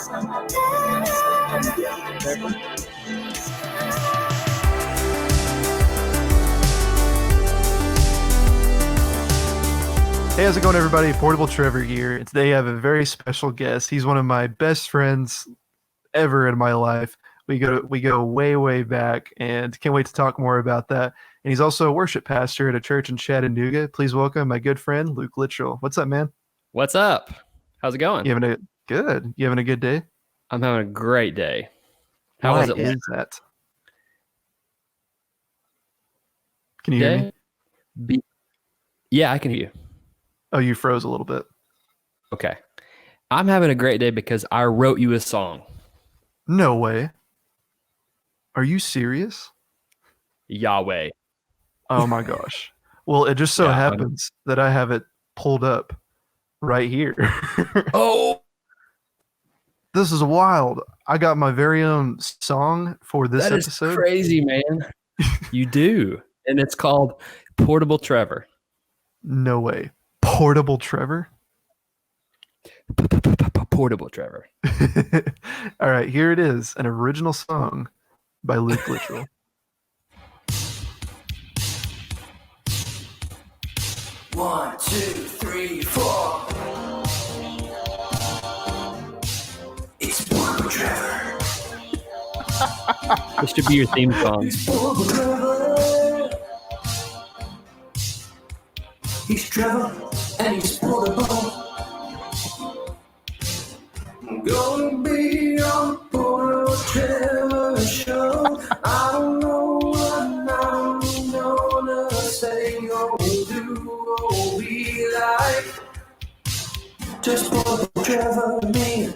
Hey, how's it going, everybody? Portable Trevor here. And today I have a very special guest. He's one of my best friends ever in my life. We go way back, and can't wait to talk more about that. And he's also a worship pastor at a church in Chattanooga. Please welcome my good friend Luke Littrell. What's up, man? What's up? How's it going? You having a good day? I'm having a great day. How was it? Why is that? Can you hear me? Yeah, I can hear you. Oh, you froze a little bit. Okay. I'm having a great day because I wrote you a song. No way. Are you serious? Yahweh. Oh my gosh. Well, it just so happens that I have it pulled up right here. Oh, this is wild. I got my very own song for this episode. That is crazy, man. You do. And it's called Portable Trevor. No way. Portable Trevor? Portable Trevor. All right, here it is. An original song by Luke Littrell. One, two, three, four. It's Portable Trevor. This should be your theme song. It's Portable Trevor. He's Trevor and he's portable. Gonna be on the Portable Trevor show. I don't know what I'm gonna say or do or be like. Just Portable Trevor and me.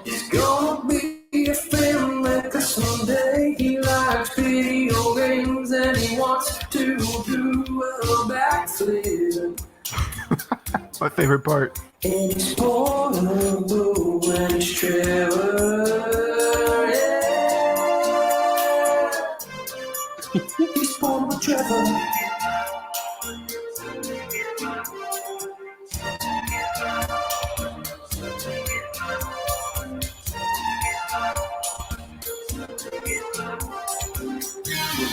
He's gonna be a filmmaker someday. He likes video games and he wants to do a backflip. My favorite part. And he's portable and he's Trevor. Yeah. He's Portable Trevor.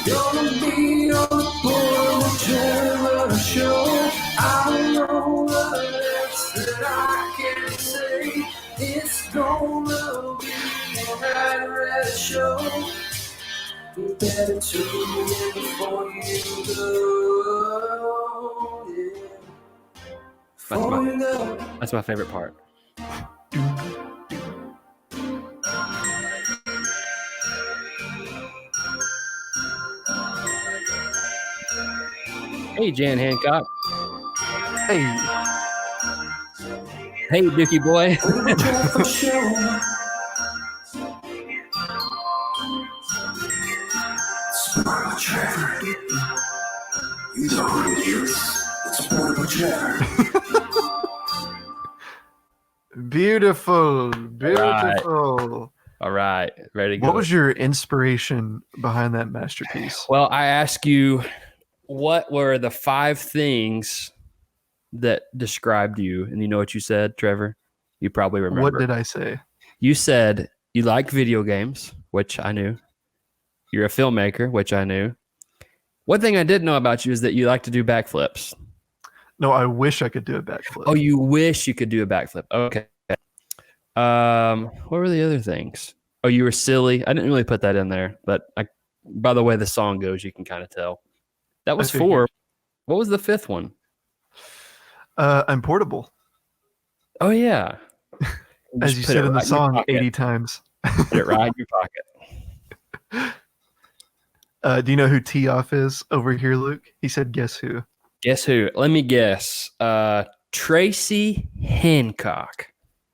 Gonna be on the Portable Trevor show. I don't know what else that I can say. It's gonna be a red show. You better tune in before you go. Yeah. Before you go. That's my favorite part. Hey, Jan Hancock. Hey. Hey, Dookie boy. Trevor show. Portable Trevor. You know who it is. It's Portable Trevor. Beautiful. All right. Ready to go. What was your inspiration behind that masterpiece? Well, I asked you, what were the 5 things that described you? And you know what you said, Trevor? You probably remember. What did I say? You said you like video games, which I knew. You're a filmmaker, which I knew. One thing I didn't know about you is that you like to do backflips. No, I wish I could do a backflip. Oh, you wish you could do a backflip. Okay. What were the other things? Oh, you were silly. I didn't really put that in there, but by the way the song goes, you can kind of tell. That was 4. What was the 5th one? I'm portable. Oh, yeah. As you said in the song 80 times. Put it right in your pocket. Do you know who T-Off is over here, Luke? He said, guess who? Guess who? Let me guess. Tracy Hancock.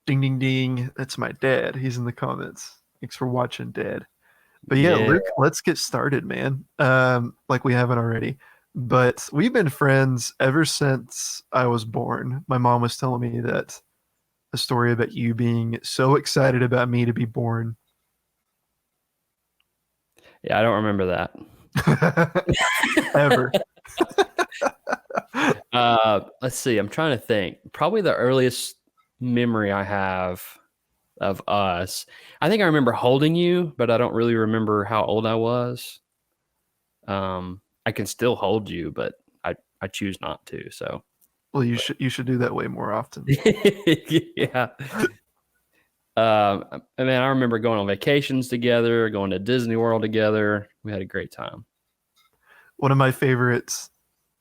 Ding, ding, ding. That's my dad. He's in the comments. Thanks for watching, Dad. But yeah, Luke, let's get started, man. Like we haven't already. But we've been friends ever since I was born. My mom was telling me that a story about you being so excited about me to be born. Yeah, I don't remember that. Ever. Let's see. I'm trying to think. Probably the earliest memory I have of us. I think I remember holding you, but I don't really remember how old I was. I can still hold you, but I choose not to. So, Well, you should do that way more often. yeah. And then I remember going on vacations together, going to Disney World together. We had a great time. One of my favorites.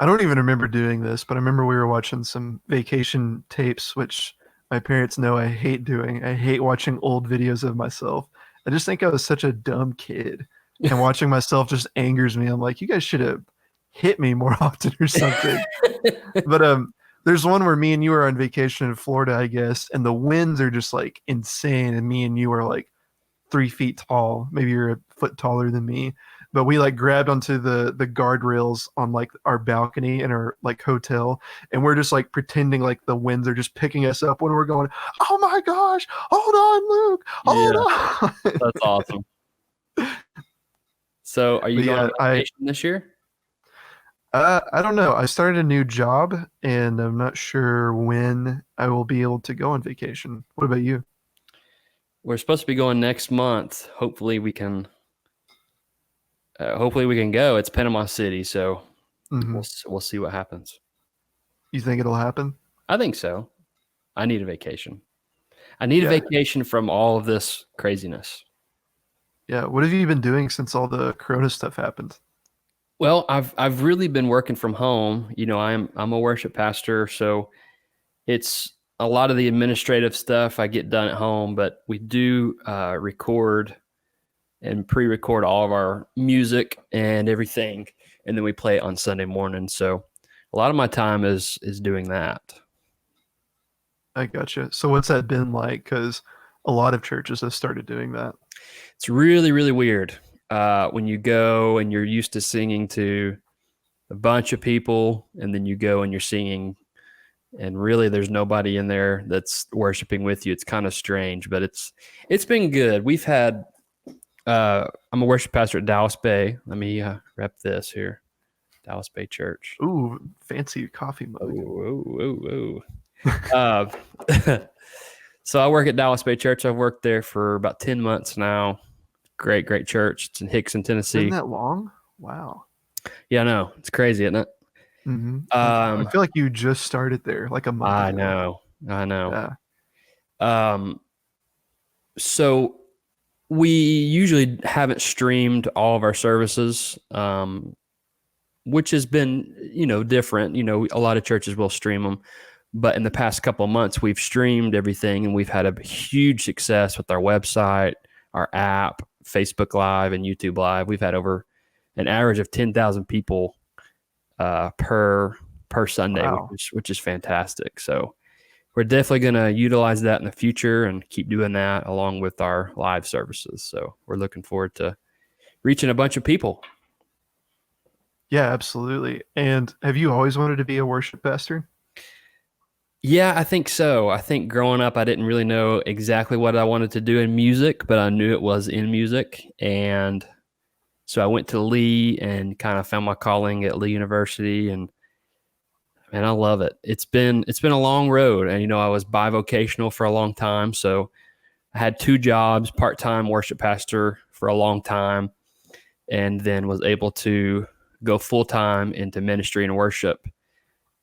I don't even remember doing this, but I remember we were watching some vacation tapes, which my parents know I hate doing. I hate watching old videos of myself. I just think I was such a dumb kid, and watching myself just angers me. I'm like, you guys should have hit me more often or something. But there's one where me and you are on vacation in Florida, I guess, and the winds are just like insane, and me and you are like 3 feet tall. Maybe you're a foot taller than me. But we like grabbed onto the guardrails on like our balcony in our like hotel, and we're just like pretending like the winds are just picking us up when we're going, oh my gosh, hold on, Luke, hold on. That's awesome. So, are you But going yeah, on vacation this year? I don't know. I started a new job, and I'm not sure when I will be able to go on vacation. What about you? We're supposed to be going next month. Hopefully, we can. Hopefully, we can go. It's Panama City, so Hmm. we'll see what happens. You think it'll happen? I think so. I need a vacation. I need a Yeah. vacation from all of this craziness. Yeah. What have you been doing since all the Corona stuff happened? Well, I've really been working from home. I'm a worship pastor, so it's a lot of the administrative stuff I get done at home, but we do record and pre-record all of our music and everything, and then we play it on Sunday morning. So a lot of my time is doing that. I gotcha. So what's that been like? Because a lot of churches have started doing that. It's really, really weird when you go and you're used to singing to a bunch of people, and then you go and you're singing, and really there's nobody in there that's worshiping with you. It's kind of strange, but it's been good. We've had I'm a worship pastor at Dallas Bay. Let me rep this here, Dallas Bay Church. Ooh, fancy coffee mug. Oh. So I work at Dallas Bay Church. I've worked there for about 10 months now. Great church. It's in Hickson, Tennessee. Isn't that long? Wow. Yeah, I know. It's crazy, isn't it? Mm-hmm. I feel like you just started there like a month ago. I know. Yeah. So we usually haven't streamed all of our services, which has been, different. A lot of churches will stream them. But in the past couple of months, we've streamed everything, and we've had a huge success with our website, our app, Facebook Live, and YouTube Live. We've had over an average of 10,000 people per Sunday, Wow. which is fantastic. So we're definitely going to utilize that in the future and keep doing that along with our live services. So we're looking forward to reaching a bunch of people. Yeah, absolutely. And have you always wanted to be a worship pastor? Yeah, I think so. I think growing up, I didn't really know exactly what I wanted to do in music, but I knew it was in music. And so I went to Lee and kind of found my calling at Lee University, and I love it. It's been a long road, and I was bivocational for a long time. So I had 2 jobs, part-time worship pastor for a long time, and then was able to go full-time into ministry and worship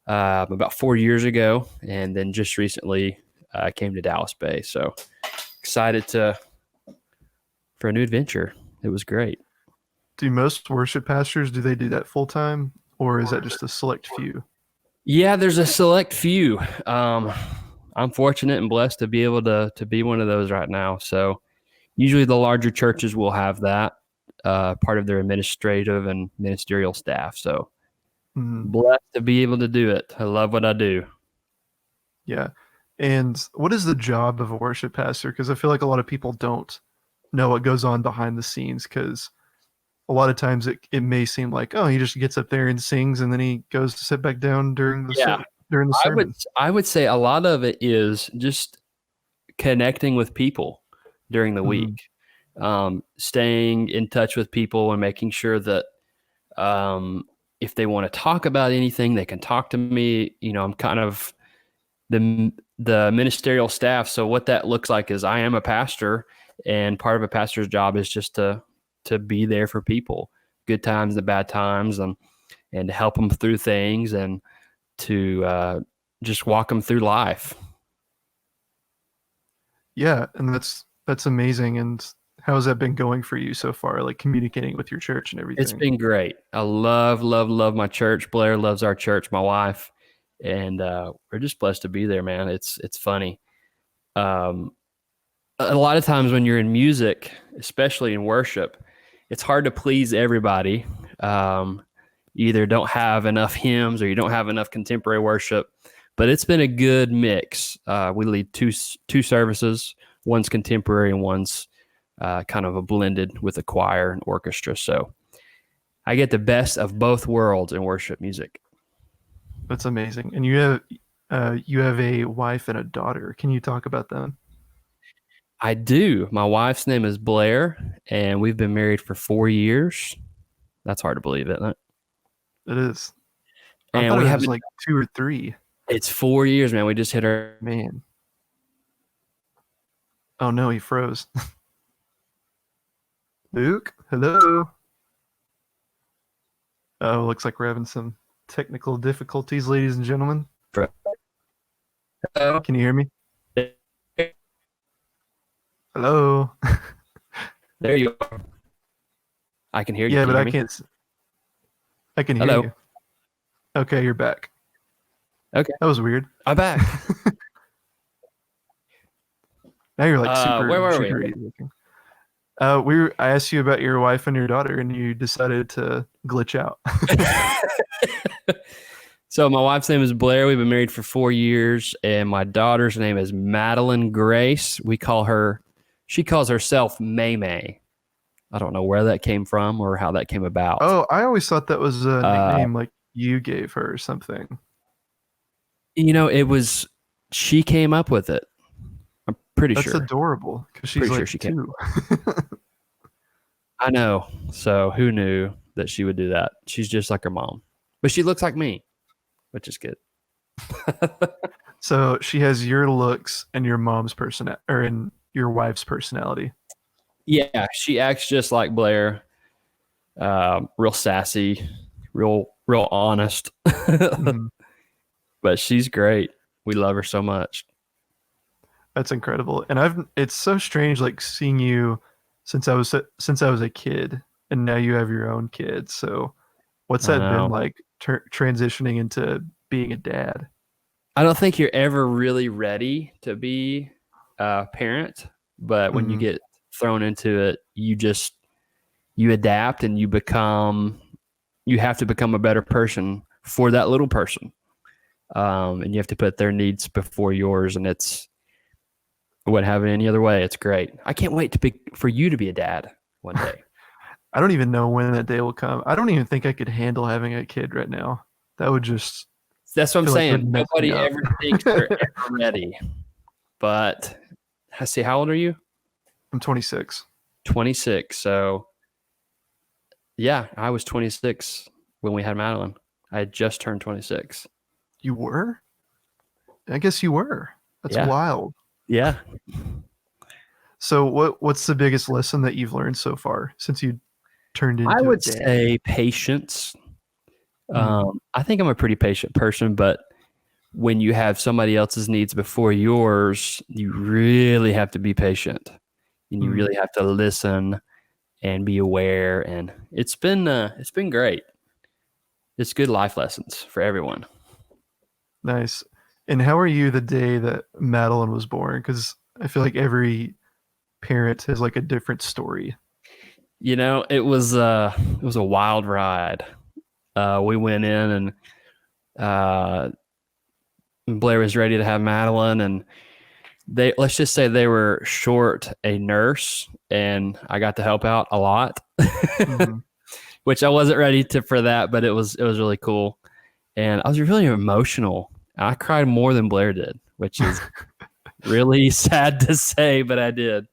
about 4 years ago, and then just recently I came to Dallas Bay. So excited for a new adventure. It was great. Do most worship pastors do they do that full time, or is that just a select few? Yeah, there's a select few. I'm fortunate and blessed to be able to be one of those right now. So usually the larger churches will have that part of their administrative and ministerial staff. So blessed to be able to do it. I love what I do. Yeah. And what is the job of a worship pastor? Because I feel like a lot of people don't know what goes on behind the scenes, because a lot of times it may seem like, oh, he just gets up there and sings and then he goes to sit back down during the during the sermon. I would say a lot of it is just connecting with people during the week, staying in touch with people and making sure that if they want to talk about anything, they can talk to me. I'm kind of the ministerial staff. So what that looks like is I am a pastor, and part of a pastor's job is just to be there for people, good times and bad times, and to help them through things, and to just walk them through life. Yeah, and that's amazing. And how has that been going for you so far, like communicating with your church and everything? It's been great. I love my church. Blair loves our church, my wife, and we're just blessed to be there, man. It's funny. A lot of times when you're in music, especially in worship, it's hard to please everybody. You either don't have enough hymns or you don't have enough contemporary worship, but it's been a good mix. We lead two services. One's contemporary and one's kind of a blended with a choir and orchestra. So I get the best of both worlds in worship music. That's amazing. And you have a wife and a daughter. Can you talk about them? I do. My wife's name is Blair, and we've been married for 4 years. That's hard to believe, isn't it? It is. I And thought we it have was like 2 or 3. It's 4 years, man. We just hit our Man. Oh no, he froze. Luke, hello. Oh, looks like we're having some technical difficulties, ladies and gentlemen. Hello. Can you hear me? Hello. There you are. I can hear you. Yeah, Can but you I hear me? can't. I can hear Hello. you. Okay, you're back. Okay. That was weird. I'm back. Now you're like super where were we? jittery looking. I asked you about your wife and your daughter, and you decided to glitch out. So my wife's name is Blair. We've been married for 4 years, and my daughter's name is Madeline Grace. She calls herself May May. I don't know where that came from or how that came about. Oh, I always thought that was a nickname like you gave her or something. She came up with it. I'm pretty That's sure. adorable because she's Pretty like sure she came. 2. I know. So who knew that she would do that? She's just like her mom, but she looks like me, which is good. So she has your looks and your mom's and your wife's personality. Yeah, she acts just like Blair. Real sassy, real honest. Mhm. But she's great. We love her so much. That's incredible. And it's so strange like seeing you since I was a kid, and now you have your own kids. So what's that been like transitioning into being a dad? I don't think you're ever really ready to be a parent, but when you get thrown into it, you adapt, and you have to become a better person for that little person. And you have to put their needs before yours, and I wouldn't have it any other way. It's great. I can't wait for you to be a dad one day. I don't even know when that day will come. I don't even think I could handle having a kid right now. That would just... That's what I'm saying. Like Nobody ever thinks they're ever ready. But see, how old are you? I'm 26. 26. So yeah, I was 26 when we had Madeline. I had just turned 26. You were? I guess you were. That's wild. Yeah. So what's the biggest lesson that you've learned so far since you turned into I would a dad? say patience. I think I'm a pretty patient person, but when you have somebody else's needs before yours, you really have to be patient, and you really have to listen and be aware. And it's been great. It's good life lessons for everyone. Nice. And how are you the day that Madeline was born? Because I feel like every parent has like a different story. It was a wild ride. We went in, and Blair was ready to have Madeline, and let's just say they were short a nurse, and I got to help out a lot, which I wasn't ready for that, but it was really cool. And I was really emotional. I cried more than Blair did, which is really sad to say, but I did.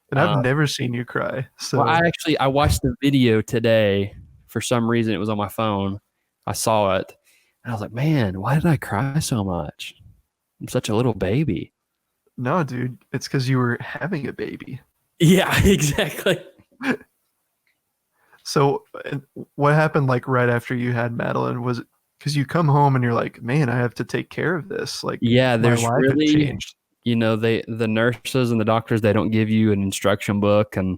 And I've never seen you cry. So I watched the video today. For some reason, it was on my phone. I saw it, and I was like, man, why did I cry so much? I'm such a little baby. No, dude, it's because you were having a baby. Yeah, exactly. So, what happened like right after you had Madeline? Was it because you come home and you're like, man, I have to take care of this? Like, Yeah, my there's life had really, changed. the nurses and the doctors, they don't give you an instruction book, and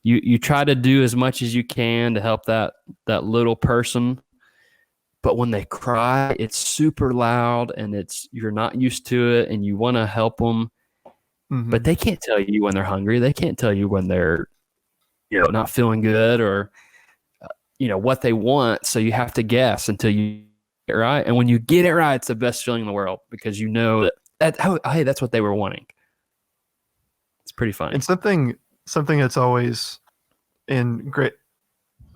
you try to do as much as you can to help that little person. But when they cry, it's super loud and you're not used to it, and you want to help them, but Hmm. they can't tell you when they're hungry. They can't tell you when they're, not feeling good, or what they want. So you have to guess until you get it right. And when you get it right, it's the best feeling in the world, because you know hey, that's what they were wanting. It's pretty And funny. something that's always in great.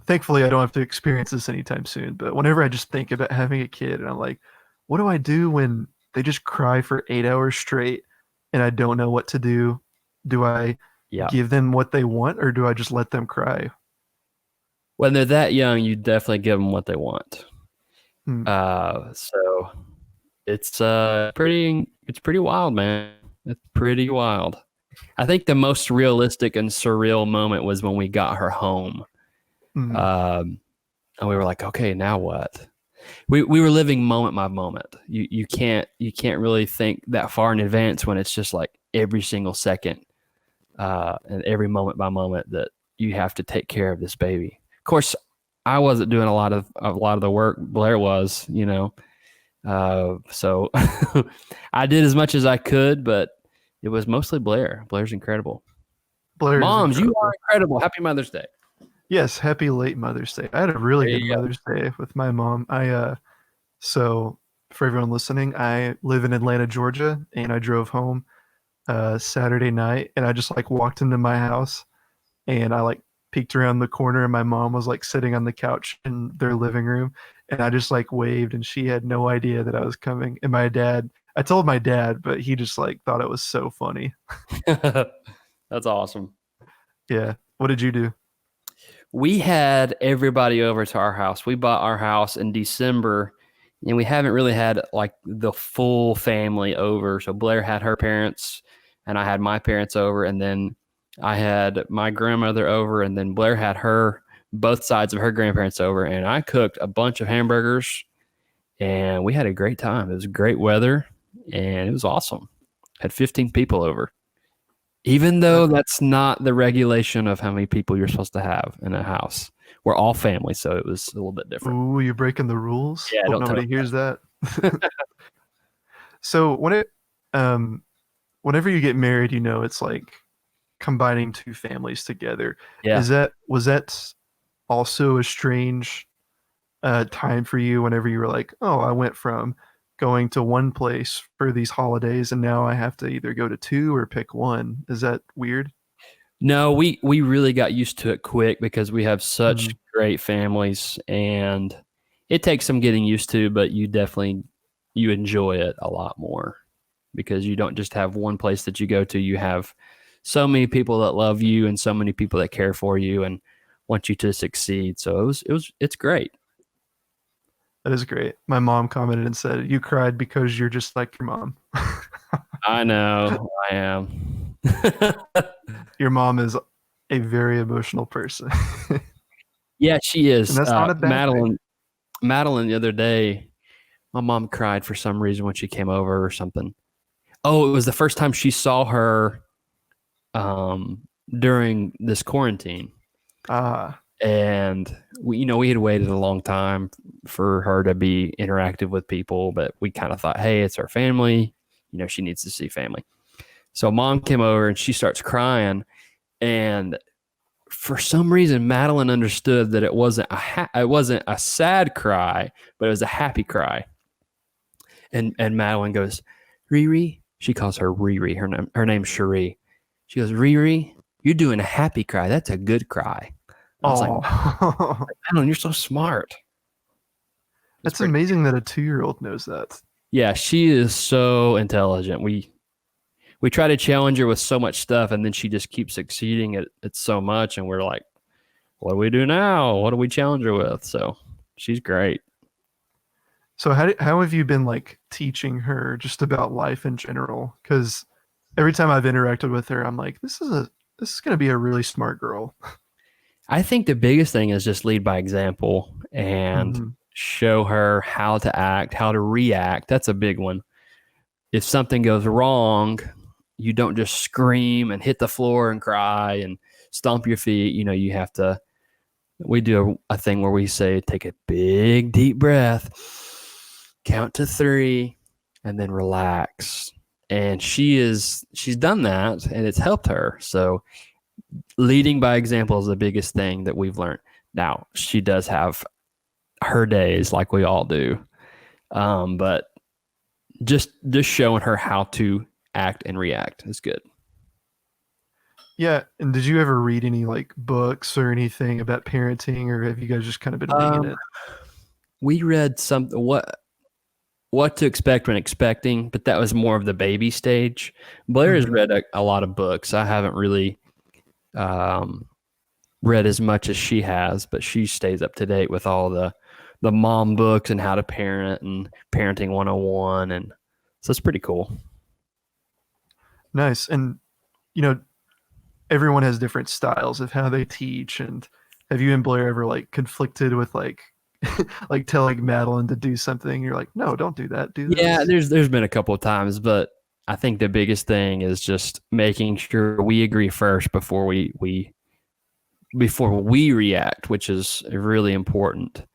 Thankfully, I don't have to experience this anytime soon. But whenever I just think about having a kid, and I'm like, what do I do when they just cry for 8 hours straight, and I don't know what to do? Do I Yeah. give them what they want, or do I just let them cry? When they're that young, you definitely give them what they want. Hmm. So it's pretty wild, man. It's pretty wild. I think the most realistic and surreal moment was when we got her home. Hmm. And we were like, okay, now what? We were living moment by moment. You can't really think that far in advance when it's just like every single second, and every moment by moment that you have to take care of this baby. Of course, I wasn't doing a lot of the work. Blair was, so I did as much as I could, but it was mostly Blair. Blair's incredible. Blair is Moms, you are incredible. incredible. Happy Mother's Day. Yes, happy late Mother's Day. I had a really There good you go. Mother's Day with my mom. So for everyone listening, I live in Atlanta, Georgia, and I drove home Saturday night, and I just like walked into my house, and I like peeked around the corner, and my mom was like sitting on the couch in their living room, and I just like waved, and she had no idea that I was coming. And I told my dad, but he just like thought it was so funny. That's awesome. Yeah. What did you do? We had everybody over to our house. We bought our house in December, and we haven't really had like the full family over. So Blair had her parents, and I had my parents over, and then I had my grandmother over, and then Blair had both sides of her grandparents over, and I cooked a bunch of hamburgers, and we had a great time. It was great weather, and it was awesome. Had 15 people over. Even Uh, though that's not the regulation of how many people you're supposed to have in a house. We're all family, so it was a little bit different. Ooh, you're breaking the rules. Yeah, Hope don't tell nobody hears that. them. So um, whenever you get married, it's like combining two families together. Yeah. Was that also a strange time for you whenever you were like, oh, I went from going to one place for these holidays and now I have to either go to two or pick one? Is that weird? No, we really got used to it quick because we have such Mm, great families, and it takes some getting used to, but you enjoy it a lot more because you don't just have one place that you go to. You have so many people that love you and so many people that care for you and want you to succeed. So it's great. that is great. My mom commented and said, you cried because you're just like your mom. I know I am. Your mom is a very emotional person. Yeah, she And is. that's not a bad thing. Madeline, the other day, my mom cried for some reason when she came over or something. Oh, it was the first time she saw her um, during this quarantine, Ah, and we had waited a long time for her to be interactive with people, but we kind of thought, hey, it's her family. She needs to see family. So mom came over and she starts crying, and for some reason, Madeline understood that it wasn't a sad cry, but it was a happy cry. And Madeline goes, Riri. She calls her Riri. Her name's Cherie. She goes, Riri, you're doing a happy cry. That's a good cry. I was like, oh, Madeline, you're so smart. It's that's pretty. amazing that a 2-year-old knows that. Yeah, she is so intelligent. We try to challenge her with so much stuff, and then she just keeps succeeding at so much, and we're like, what do we do now? What do we challenge her with? So she's great. So how have you been like teaching her just about life in general? Because every time I've interacted with her, I'm like, this is gonna be a really smart girl. I think the biggest thing is just lead by example and Hmm. show her how to act, how to react. That's a big one. If something goes wrong, you don't just scream and hit the floor and cry and stomp your feet. You know, you have to. We do a thing where we say, take a big, deep breath, count to 3, and then relax. And she's done that, and it's helped her. So leading by example is the biggest thing that we've learned. Now, she does have her days like we all do. But just showing her how to act and react is good. Yeah. And did you ever read any like books or anything about parenting, or have you guys just kind of been winging it? We read some what to expect when expecting, but that was more of the baby stage. Blair has read a lot of books. I haven't really read as much as she has, but she stays up to date with all the mom books and how to parent and parenting 101, and so it's pretty cool. Nice. And you know, everyone has different styles of how they teach. And have you and Blair ever like conflicted with like like telling Madeline to do something? You're like, no, don't do that. Do Yeah, this. there's been a couple of times, but I think the biggest thing is just making sure we agree first before we react, which is really important.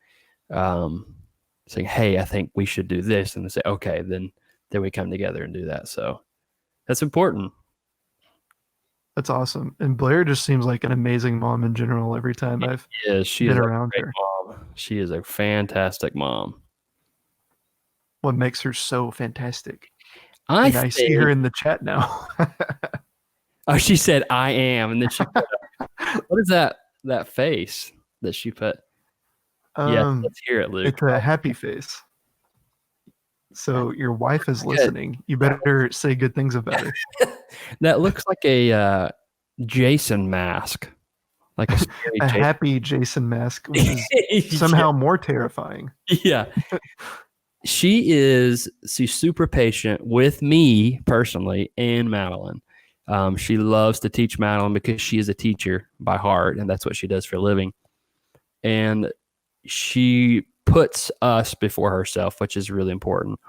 Saying, hey, I think we should do this, and they say, okay, then we come together and do that. So that's important. That's awesome. And Blair just seems like an amazing mom in general every time I've She been is a around great her. mom. She is a fantastic mom. What makes her so fantastic? I And I see her think. in the chat now. Oh, she said I am, and then she put what is that face that she put? Yes, let's hear it, Luke. It's a happy face. So your wife is Good. listening. You better say good things about her. That looks like a Jason mask, like a scary A Jason. happy Jason mask, which is somehow more terrifying. Yeah. She's super patient with me personally and Madeline. She loves to teach Madeline because she is a teacher by heart, and that's what she does for a living. And she puts us before herself, which is really important.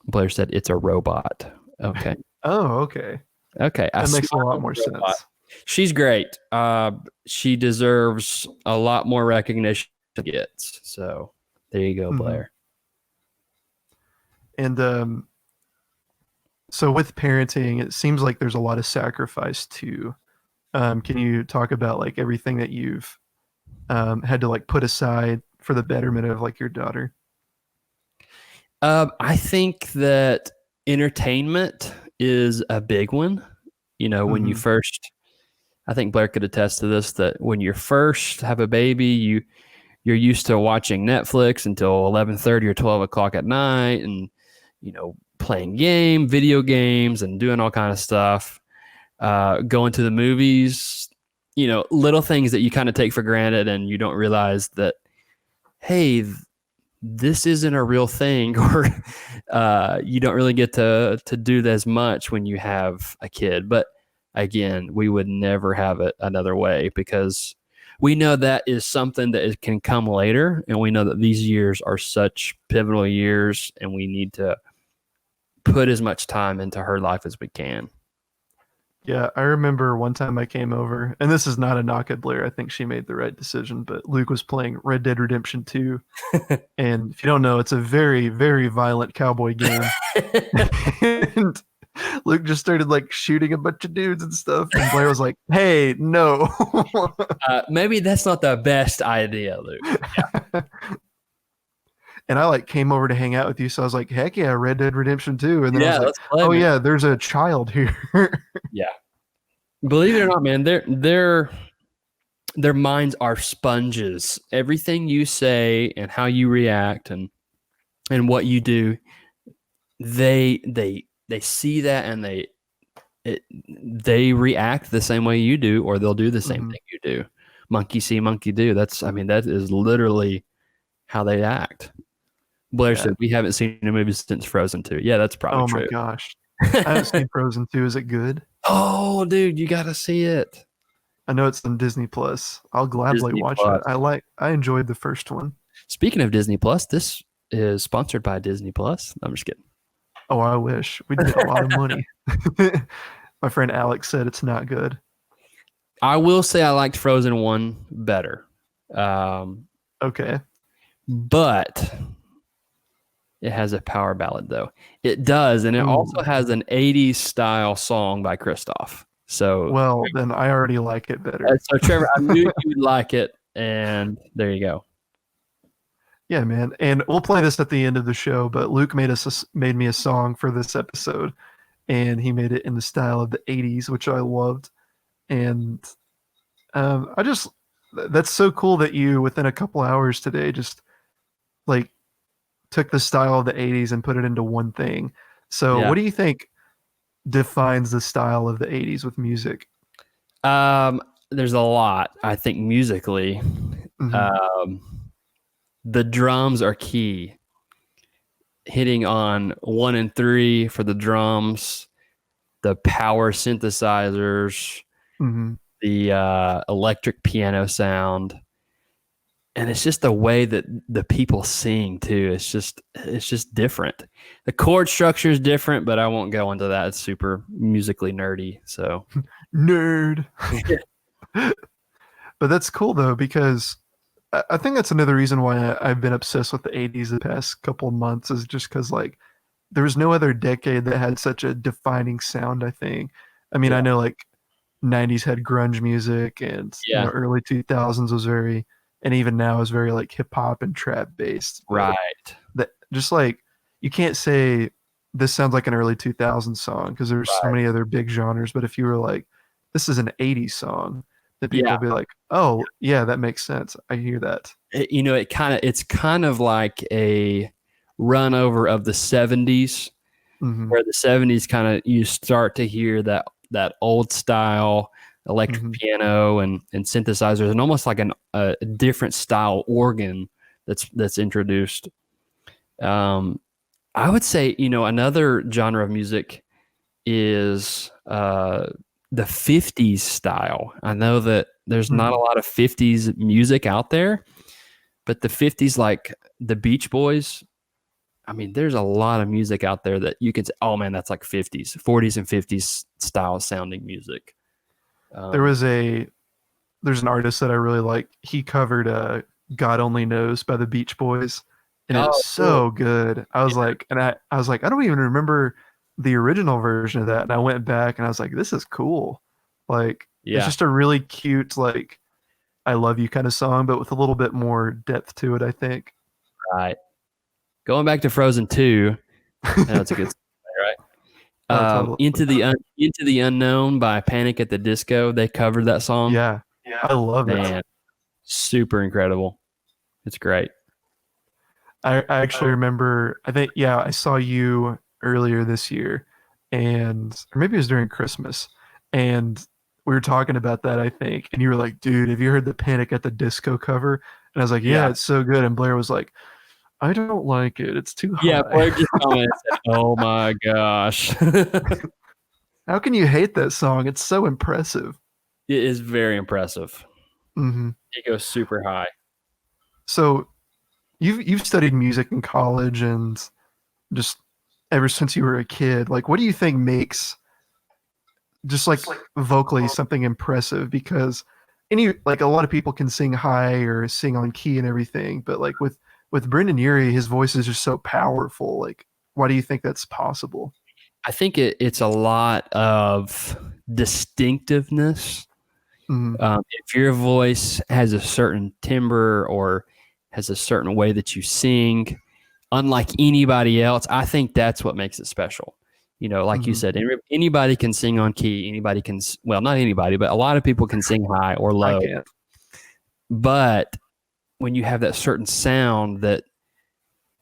Blair said it's a robot. Okay. Oh, okay. Okay. That makes a lot more sense. She's great. She deserves a lot more recognition she gets. So there you go, Blair. And so with parenting, it seems like there's a lot of sacrifice too. Can you talk about like everything that you've had to like put aside for the betterment of like your daughter? I think that entertainment is a big one. You know, when you first, I think Blair could attest to this, that when you first have a baby, you're used to watching Netflix until 11:30 or 12 o'clock at night, and you know, playing video games, and doing all kind of stuff. Going to the movies, you know, little things that you kind of take for granted, and you don't realize that, hey, this isn't a real thing, or you don't really get to do as much when you have a kid. But again, we would never have it another way, because we know that is something that can come later, and we know that these years are such pivotal years, and we need to put as much time into her life as we can. Yeah, I remember one time I came over, and this is not a knock at Blair. I think she made the right decision, but Luke was playing Red Dead Redemption 2. And if you don't know, it's a very, very violent cowboy game. And Luke just started like shooting a bunch of dudes and stuff. And Blair was like, hey, no. Maybe that's not the best idea, Luke. Yeah. And I like came over to hang out with you. So I was like, heck yeah, Red Dead Redemption 2. And then I was like, let's play, oh man. yeah, there's a child here. Yeah. Believe it or not, man, their minds are sponges. Everything you say and how you react and what you do, they see that, and they react the same way you do, or they'll do the same thing you do. Monkey see, monkey do. That is literally how they act. Blair Yeah. said, we haven't seen a movie since Frozen 2. Yeah, that's probably Oh true. my gosh. I haven't seen Frozen 2. Is it good? Oh, dude, you got to see it. I know it's on Disney Plus. I'll gladly Disney watch Plus. it. I enjoyed the first one. Speaking of Disney Plus, this is sponsored by Disney Plus. I'm just kidding. Oh, I wish. We'd get a lot of money. My friend Alex said it's not good. I will say I liked Frozen 1 better. Okay. But it has a power ballad, though. It does, and it also has an 80s style song by Christoph. So, well, then I already like it better. So Trevor, I knew you would like it, and there you go. Yeah, man. And we'll play this at the end of the show, but Luke made me a song for this episode, and he made it in the style of the 80s, which I loved. And that's so cool that you, within a couple hours today, just like took the style of the 80s and put it into one thing. So what do you think defines the style of the 80s with music? There's a lot, I think, musically. The drums are key. Hitting on 1 and 3 for the drums, the power synthesizers, the electric piano sound. And it's just the way that the people sing too. It's just different. The chord structure is different, but I won't go into that. It's super musically nerdy. So nerd. But that's cool though, because I think that's another reason why I've been obsessed with the 80s the past couple of months, is just because like there was no other decade that had such a defining sound, I think. I mean, I know like 90s had grunge music, and early 2000s was very, and even now is very like hip hop and trap based. Right. That just like, you can't say this sounds like an early 2000s song because there's so many other big genres. But if you were like, this is an 80s song, then people will be like, oh yeah, that makes sense. I hear that. It's kind of like a run over of the 70s, where the 70s kind of, you start to hear that old style electric piano and synthesizers, and almost like a different style organ that's introduced. I would say, another genre of music is the 50s style. I know that there's not a lot of 50s music out there, but the 50s, like the Beach Boys, I mean, there's a lot of music out there that you can say, oh man, that's like 50s, 40s and 50s style sounding music. There's an artist that I really like. He covered God Only Knows by the Beach Boys, and it's so good. I was like, I don't even remember the original version of that. And I went back and I was like, this is cool. Like, it's just a really cute, like, I love you kind of song, but with a little bit more depth to it, I think. Right. Going back to Frozen 2, that's a good song, right? Totally. Into the Unknown by Panic at the Disco. They covered that song. Yeah. I love it. Super incredible. It's great. I actually remember, I saw you earlier this year, or maybe it was during Christmas, and we were talking about that, I think, and you were like, dude, have you heard the Panic at the Disco cover? And I was like, yeah, it's so good. And Blair was like, I don't like it. It's too high. Yeah, Blair just commented, oh my gosh. How can you hate that song? It's so impressive. It is very impressive. It goes super high. So you've studied music in college and just ever since you were a kid. Like, what do you think makes just like vocally something impressive? Because a lot of people can sing high or sing on key and everything, but like with Brendan Urie, his voice is just so powerful. Like, why do you think that's possible? I think it's a lot of distinctiveness. If your voice has a certain timbre or has a certain way that you sing, unlike anybody else, I think that's what makes it special. Like you said, anybody can sing on key. Anybody can, well, not anybody, but a lot of people can sing high or low. I can't. But when you have that certain sound that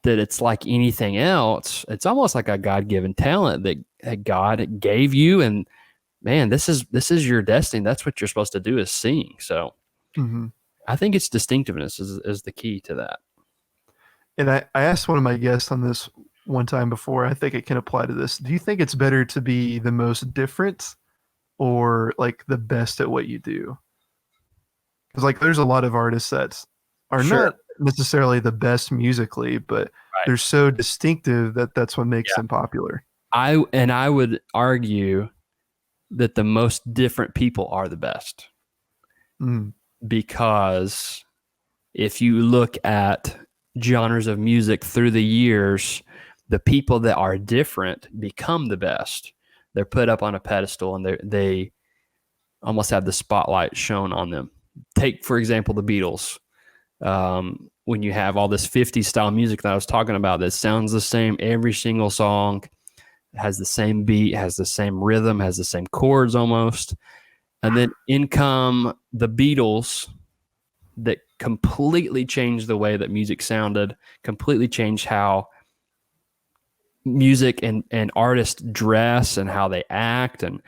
it's like anything else, it's almost like a God-given talent that God gave you, and man, this is your destiny. That's what you're supposed to do, is sing. So I think it's distinctiveness is the key to that. And I asked one of my guests on this one time before. I think it can apply to this. Do you think it's better to be the most different or like the best at what you do? Because like there's a lot of artists that are Sure. not necessarily the best musically, but Right. they're so distinctive that that's what makes Yeah. them popular. I would argue that the most different people are the best, Mm, because if you look at genres of music through the years, the people that are different become the best. They're put up on a pedestal and they almost have the spotlight shown on them. Take, for example, the Beatles. When you have all this 50s style music that I was talking about that sounds the same every single song, has the same beat, has the same rhythm, has the same chords almost. And then in come the Beatles that completely changed the way that music sounded, completely changed how music and artists dress and how they act. And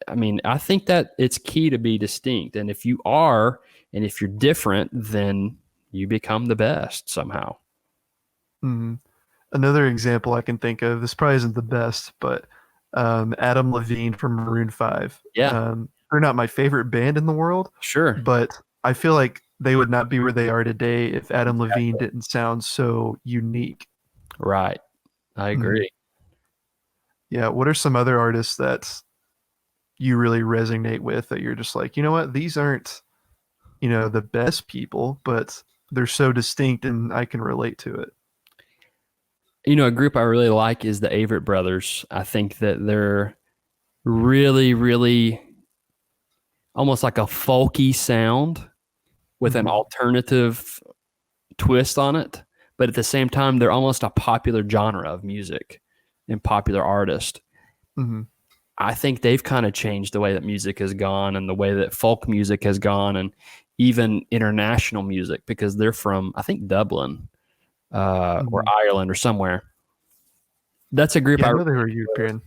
I mean, I think that it's key to be distinct. And if you are, and if you're different, then you become the best somehow. mm. Another example I can think of, this probably isn't the best, but Adam Levine from Maroon 5. Yeah, They're not my favorite band in the world, sure. but I feel like they would not be where they are today if Adam Levine didn't sound so unique. Right. I Mhm. agree. Yeah. What are some other artists that you really resonate with that you're just like, you know what, these aren't, the best people, but they're so distinct and I can relate to it. A group I really like is the Avett Brothers. I think that they're really, really almost like a folky sound with an Mhm. alternative twist on it. But at the same time, they're almost a popular genre of music and popular artist. Mhm. I think they've kind of changed the way that music has gone and the way that folk music has gone and even international music, because they're from, I think, Dublin or Mhm. Ireland or somewhere. That's a group Yeah, I I really know they were European.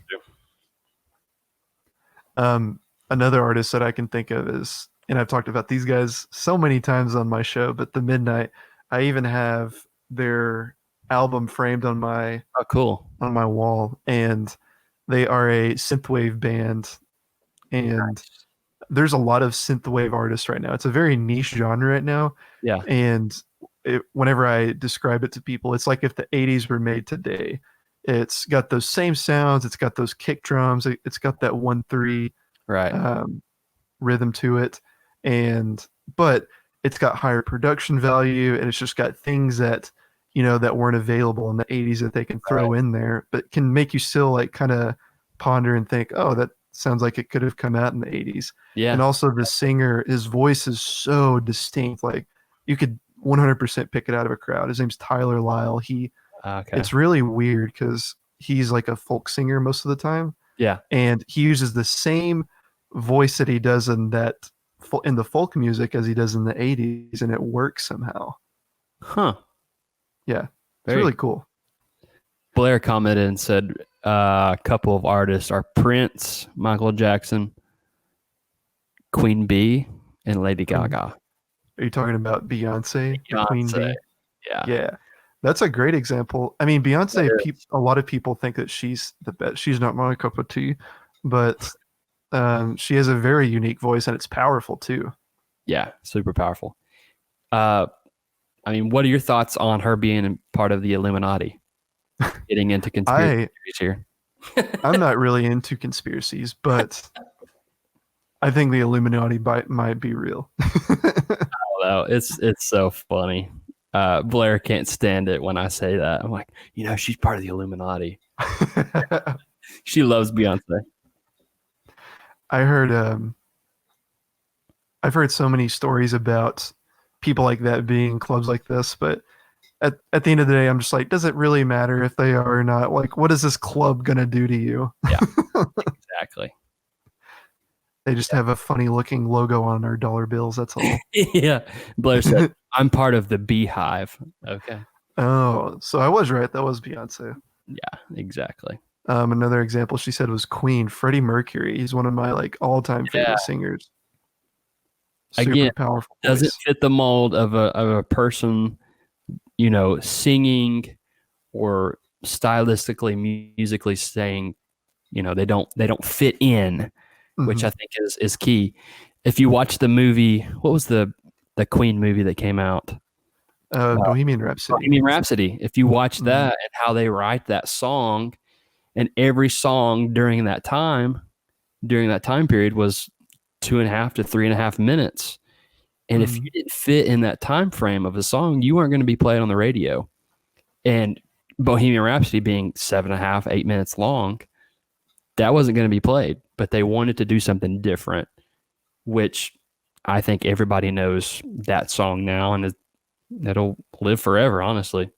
Another artist that I can think of is, and I've talked about these guys so many times on my show, but the Midnight. I even have their album framed Oh, cool. on my wall, and they are a synthwave band, and there's a lot of synthwave artists right now. It's a very niche genre right now, Yeah, and whenever I describe it to people, it's like if the '80s were made today. It's got those same sounds. It's got those kick drums. It's got that 1/3 right. um, rhythm to it, and but it's got higher production value, and it's just got things that that weren't available in the '80s that they can Right. throw in there, but can make you still like kind of ponder and think, oh, that sounds like it could have come out in the '80s. And Yeah. also the singer, his voice is so distinct, like you could 100% pick it out of a crowd. His name's Tyler Lyle. Okay. It's really weird because he's like a folk singer most of the time, Yeah. and he uses the same voice that he does in the folk music as he does in the '80s, and it works somehow. Huh. Yeah, it's Very really cool. Blair commented and said a couple of artists are Prince, Michael Jackson, Queen Bee, and Lady Gaga. Are you talking about Beyonce, the Queen Beyonce. Bee? Yeah. Yeah, that's a great example. I mean, Beyonce, It is. a lot of people think that she's the best. She's not my cup of tea, but she has a very unique voice, and it's powerful too. Yeah. Super powerful. I mean, what are your thoughts on her being part of the Illuminati? Getting into conspiracy theories here. I'm not really into conspiracies, but I think the Illuminati might be real. Although it's so funny. Blair can't stand it when I say that. I'm like, she's part of the Illuminati. She loves Beyonce. I heard I've heard so many stories about people like that being in clubs like this, but at the end of the day, I'm just like, does it really matter if they are or not? Like, what is this club gonna do to you? Yeah, exactly. They just have a funny looking logo on our dollar bills. That's all. Yeah. Blair said, I'm part of the Beehive. Okay. Oh, so I was right. That was Beyonce. Yeah, exactly. Another example she said was Queen, Freddie Mercury. He's one of my like all-time favorite singers. Super Again, powerful doesn't voice. fit the mold of a person singing or stylistically, musically saying, they don't fit in, which Mhm. I think is key. If you watch the movie, what was the Queen movie that came out? Bohemian Rhapsody. Bohemian Rhapsody. If you watch Mhm. that and how they write that song, and every song during that time period was 2.5 to 3.5 minutes. And if Mhm. you didn't fit in that time frame of a song, you weren't going to be played on the radio. And Bohemian Rhapsody being 7.5, 8 minutes long, that wasn't going to be played. But they wanted to do something different, which I think everybody knows that song now, and it'll live forever, honestly.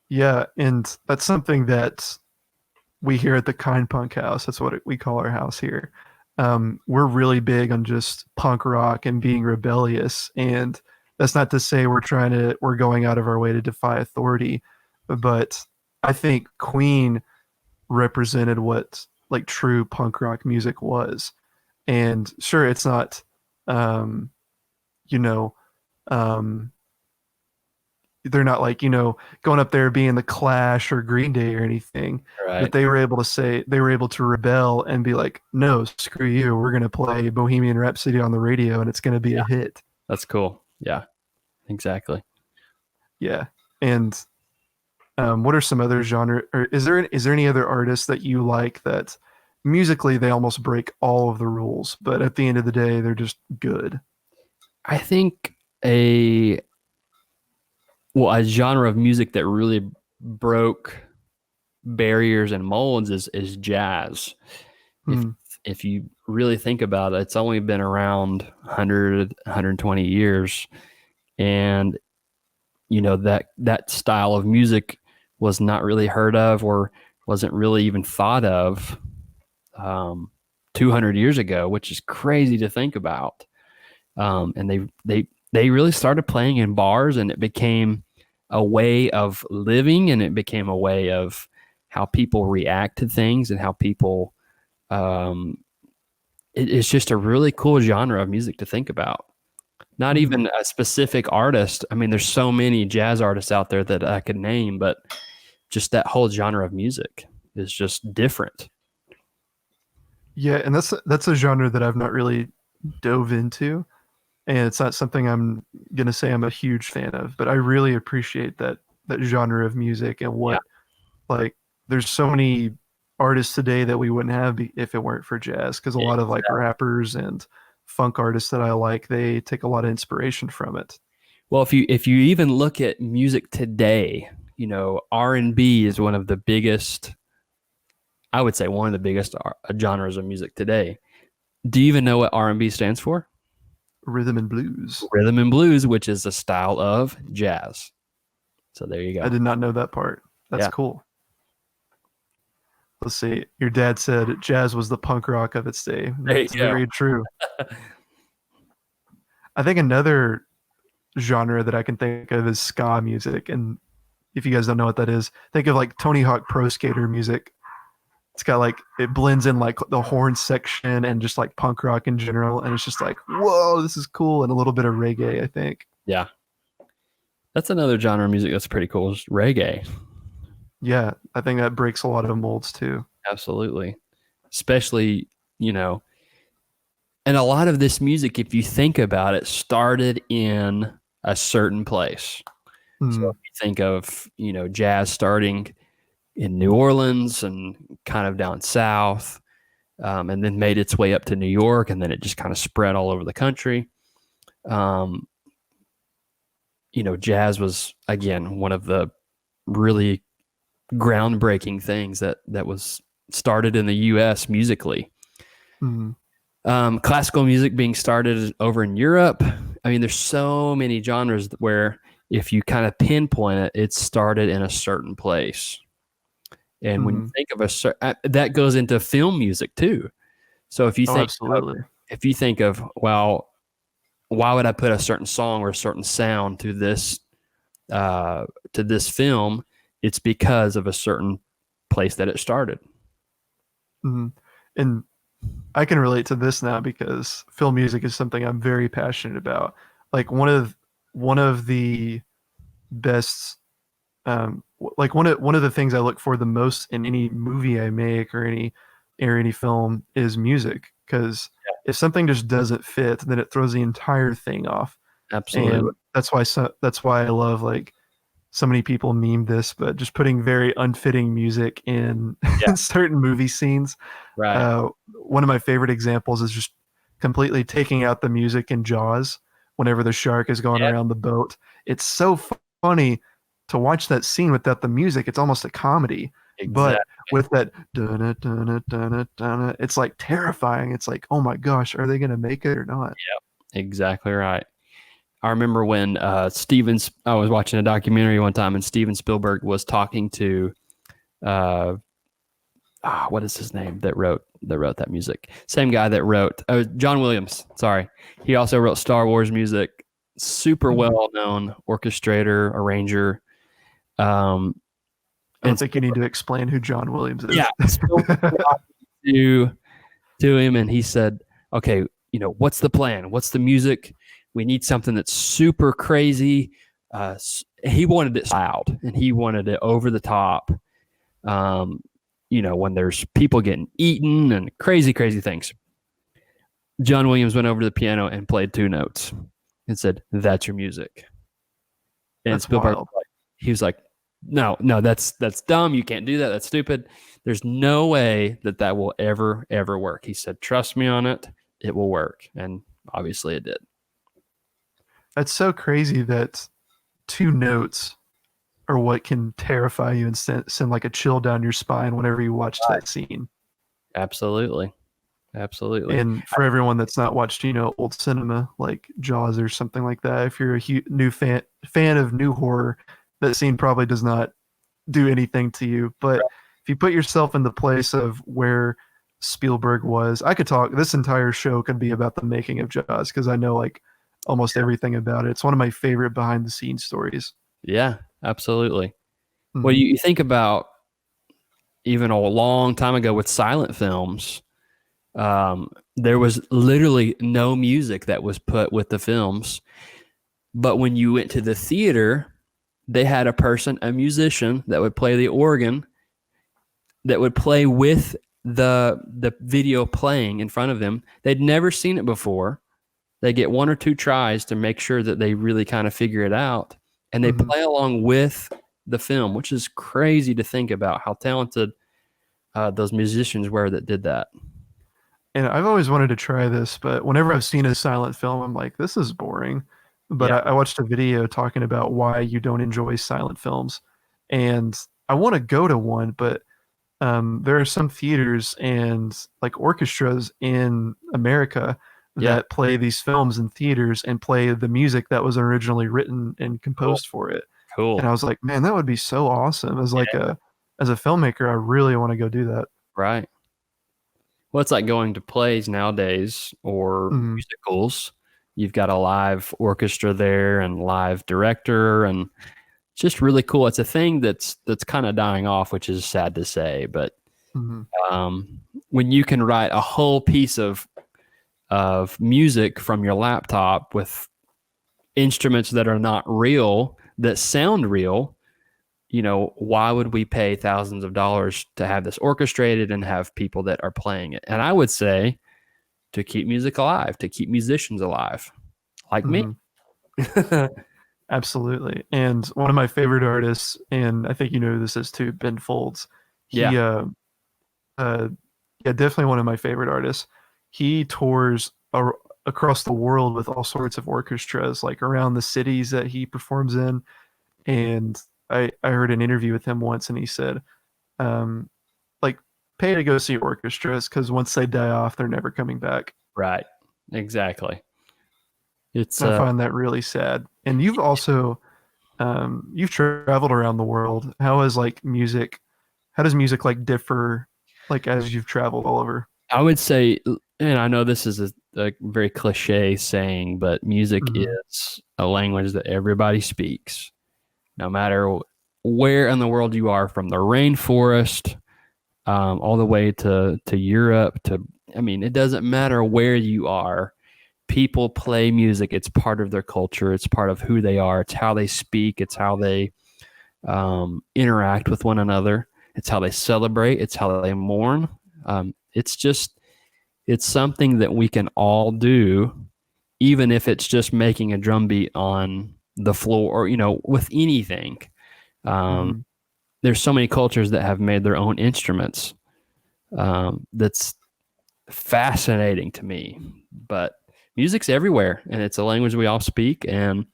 Yeah, and that's something that we here at the Kind Punk House. That's what we call our house here. We're really big on just punk rock and being rebellious, and that's not to say we're going out of our way to defy authority, but I think Queen represented what like true punk rock music was. And sure, it's not, um, you know, um, they're not like going up there being the Clash or Green Day or anything, but Right. they were able to rebel and be like, no, screw you, we're going to play Bohemian Rhapsody on the radio and it's going to be a Yeah. hit. That's cool. Yeah, exactly. Yeah. And what are some other genre, or is there any other artists that you like that musically they almost break all of the rules, but at the end of the day they're just good? I think a genre of music that really broke barriers and molds is jazz. If Hmm. if you really think about it, it's only been around 100, 120 years, and that style of music was not really heard of or wasn't really even thought of um, 200 years ago, which is crazy to think about. And they really started playing in bars, and it became a way of living, and it became a way of how people react to things and how people. Um, it's just a really cool genre of music to think about. Not Hmm. even a specific artist. I mean, there's so many jazz artists out there that I could name, but just that whole genre of music is just different. Yeah, and that's a genre that I've not really dove into, and it's not something I'm gonna say I'm a huge fan of, but I really appreciate that genre of music and Yeah, what like there's so many artists today that we wouldn't have if it weren't for jazz, because a lot of like exactly. rappers and funk artists that I like, they take a lot of inspiration from it. Well, if you even look at music today, R&B is one of the biggest. I would say one of the biggest genres of music today. Do you even know what R&B stands for? Rhythm and blues. Rhythm and blues, which is a style of jazz. So there you I go. did not know that part. That's Yeah. cool. Let's see. Your dad said jazz was the punk rock of its day. There you That's go. very true. I think another genre that I can think of is ska music. And if you guys don't know what that is, think of like Tony Hawk Pro Skater music. It's got like it blends in like the horn section and just like punk rock in general, and it's just like, whoa, this is cool, and a little bit of reggae, I think. Yeah. That's another genre of music that's pretty cool, is reggae. Yeah, I think that breaks a lot of molds too. Absolutely. Especially, you know, and a lot of this music, if you think about it, started in a certain place. So Mm, if you think of, jazz starting in New Orleans and kind of down south, and then made its way up to New York, and then it just kind of spread all over the country. Um, Jazz was again one of the really groundbreaking things that was started in the U.S. musically. mm, Classical music being started over in Europe. I mean, there's so many genres where if you kind of pinpoint it, it started in a certain place. And when you mm. think of that goes into film music too. So Oh, absolutely. if you think of, well, why would I put a certain song or a certain sound to this film? It's because of a certain place that it started. Mm. And I can relate to this now because film music is something I'm very passionate about. Like one of the best like one of the things I look for the most in any movie I make or any film is music, because if something just doesn't fit, then it throws the entire thing off. Absolutely. And that's why I love, like, so many people meme this, but just putting very unfitting music in Yeah. certain movie scenes. Right. One of my favorite examples is just completely taking out the music in Jaws whenever the shark is going Yeah. around the boat. It's so funny to watch that scene without the music. It's almost a comedy. Exactly. But with that dun dun dun dun, it's like terrifying. It's like, oh my gosh, are they going to make it or not? Exactly right. I remember when I was watching a documentary one time, and Steven Spielberg was talking to what is his name that wrote that music? Same guy that wrote John Williams. Sorry, he also wrote Star Wars music. Super well known orchestrator, arranger. I don't think you need to explain who John Williams is. Yeah, to him, and he said, "Okay, what's the plan? What's the music? We need something that's super crazy." He wanted it loud, and he wanted it over the top. When there's people getting eaten and crazy, crazy things. John Williams went over to the piano and played 2 notes and said, "That's your music." And That's Spielberg, wild. he was like, "No, that's dumb. You can't do that. That's stupid. There's no way that will ever work." He said, "Trust me on it. It will work." And obviously it did. That's so crazy that 2 notes are what can terrify you and send like a chill down your spine whenever you watch that scene. Absolutely. And for everyone that's not watched, old cinema like Jaws or something like that, if you're a new fan of new horror, that scene probably does not do anything to you. But if you put yourself in the place of where Spielberg was, I could talk. This entire show could be about the making of Jaws, because I know like almost everything about it. It's one of my favorite behind the scenes stories. Yeah, absolutely. Mm-hmm. Well, you think about even a long time ago with silent films, there was literally no music that was put with the films. But when you went to the theater, they had a musician that would play the organ, that would play with the video playing in front of them. They'd never seen it before. They get 1 or 2 tries to make sure that they really kind of figure it out. And they play along with the film, which is crazy to think about how talented those musicians were that did that. And I've always wanted to try this, but whenever I've seen a silent film, I'm like, this is boring. But Yeah. I watched a video talking about why you don't enjoy silent films. And I want to go to one, but there are some theaters and like orchestras in America that play these films in theaters and play the music that was originally written and composed for it. Cool. And I was like, man, that would be so awesome. As a filmmaker, I really want to go do that. Right. Well, it's like going to plays nowadays or musicals. You've got a live orchestra there and live director, and it's just really cool. It's a thing that's kind of dying off, which is sad to say. But when you can write a whole piece of music from your laptop with instruments that are not real, that sound real, why would we pay thousands of dollars to have this orchestrated and have people that are playing it? And I would say to keep music alive, to keep musicians alive, like me. Absolutely. And one of my favorite artists, and I think you know who this is too, Ben Folds. Definitely one of my favorite artists. He tours across the world with all sorts of orchestras, like around the cities that he performs in. And I heard an interview with him once, and he said, like, pay to go see orchestras, because once they die off, they're never coming back. Right. Exactly. I find that really sad. And you've also you've traveled around the world. How does music like differ like as you've traveled all over? I would say, and I know this is a very cliche saying, but music is a language that everybody speaks, no matter where in the world you are, from the rainforest all the way to Europe. It doesn't matter where you are. people play music. It's part of their culture. It's part of who they are. It's how they speak. It's how they interact with one another. It's how they celebrate. It's how they mourn. It's something that we can all do, even if it's just making a drum beat on the floor or, with anything. There's so many cultures that have made their own instruments. That's fascinating to me. But music's everywhere, and it's a language we all speak, and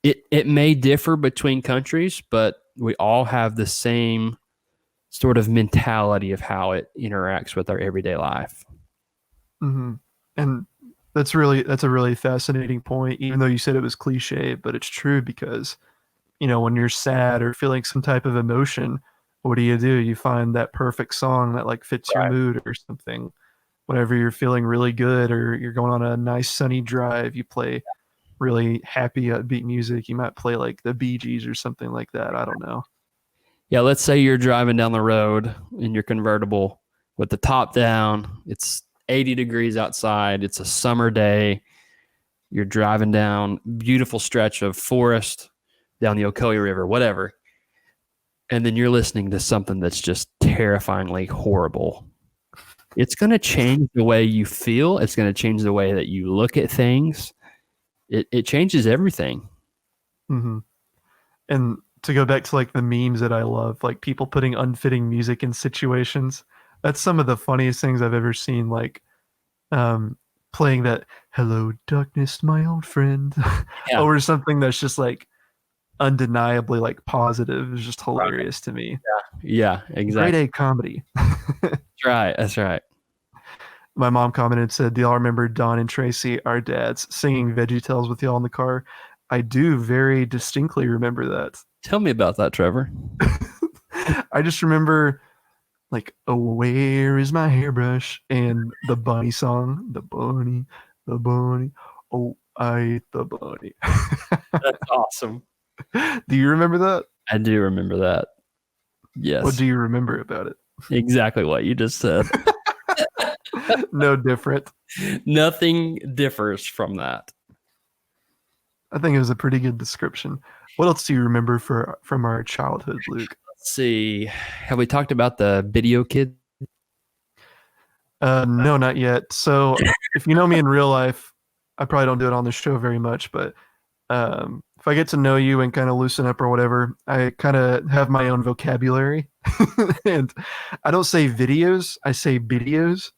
it may differ between countries, but we all have the same sort of mentality of how it interacts with our everyday life. And that's a really fascinating point, even though you said it was cliche, but it's true because, when you're sad or feeling some type of emotion, what do? You find that perfect song that like fits your mood or something. Whenever you're feeling really good or you're going on a nice sunny drive, you play really happy, upbeat music. You might play like the Bee Gees or something like that. I don't know. Yeah, let's say you're driving down the road in your convertible with the top down. It's 80 degrees outside. It's a summer day. You're driving down beautiful stretch of forest down the Ocoee River, whatever. And then you're listening to something that's just terrifyingly horrible. It's going to change the way you feel. It's going to change the way that you look at things. It changes everything. And to go back to like the memes that I love, like people putting unfitting music in situations. That's some of the funniest things I've ever seen. Like playing that "Hello Darkness, my old friend" over something that's just like undeniably like positive. Is just hilarious to me. Yeah, exactly. Grade A comedy. That's right. My mom commented, said, "Do y'all remember Don and Tracy, our dads, singing VeggieTales with y'all in the car?" I do very distinctly remember that. Tell me about that, Trevor. I just remember like, "Oh, where is my hairbrush?" and the bunny song, the bunny, oh, I ate the bunny. That's awesome. Do you remember that? I do remember that. Yes. What do you remember about it? Exactly what you just said. No different. Nothing differs from that. I think it was a pretty good description. What else do you remember from our childhood, Luke? Let's see. Have we talked about the video kid? No, not yet. So if you know me in real life, I probably don't do it on the show very much, but if I get to know you and kind of loosen up or whatever, I kind of have my own vocabulary. And I don't say videos, I say videos.